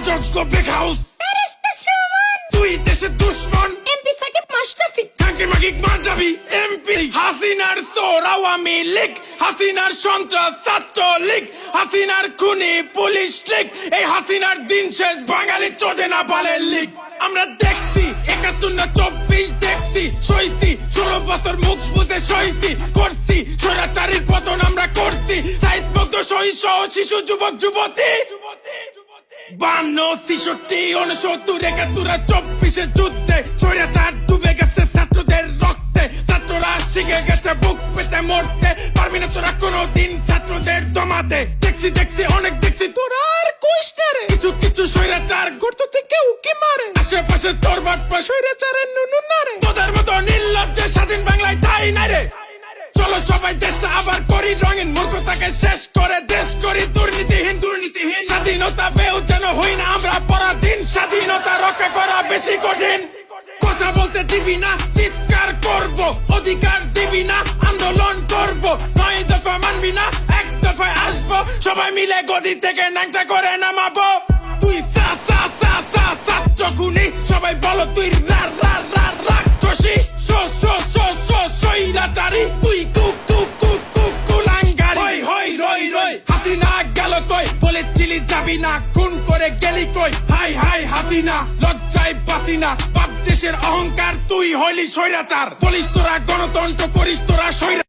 অযোগ্য বেখাউস তুই দেশের দুশ্মন এমপি সাকিব মাশরাফি কাকে মাগিক মার যাবি এমপি হাসিনার চোর আওয়ামী লীগ হাসিনার সন্ত্রাস ছাত্র লীগ হাসিনার খুনি পুলিশ লীগ এই হাসিনার দিন শেষ বাঙালি চোদে না পালে লীগ আমরা দেখছি ৭১ না ২৪ দেখছি সইছি ১৬ বছর মুখ বুঝে সইছি করছি স্বৈরাচারীর পতন আমরা করছি সাইদ মুগ্ধ শহীদ সহ শিশু যুবক যুবতী ৫২, ৬৬, ৬৯, ৭১, ২৪ যুদ্ধে স্বৈরাচার ডুবে গেছে ছাত্রদের রক্তে ছাত্ররা শিখে গেছে বুক পেতে মরতে পারবি না তোরা কোনোদিন ছাত্রদের দমাতে দেখছি অনেক দেখছি তোরা আর কইস না রে কিছু স্বৈরাচার গর্ত থেকে উকি মারে আশেপাশে তোর বাটপা স্বৈরাচারের নুনু না রে তোদের মতো নির্লজ্জে স্বাধীন বাংলায় ঠাই নাই রে চলো সবাই দেশটা আবার করি রঙিন মূর্খতাকে শেষ করে দেশ করি দুর্নীতিহীন স্বাধীনতা পেও যেন হই না আমরা পরাধীন স্বাধীনতা রক্ষা করা বেশি কঠিন কথা বলতে দিবি না চিৎকার করব অধিকার দিবি না আন্দোলন করব ৯ দফা মানবি না ১ দফায় আসবো সবাই মিলে গদি থেকে ন্যাংটা করে নামাবো তুই ছাত্র খুনি সবাই বলো তুই রাক্ষসী স্বৈরাচারী তুই কুলাঙ্গারি হই রই হাসিনা গেল কই বলেছিলি যাবি না খুন করে গেলি কই হাই হাসিনা লজ্জায় বাসি না বাপ দেশের অহংকার তুই হইলি স্বৈরাচার বলিস তোরা গণতন্ত্র করিস তোরা স্বৈরাচার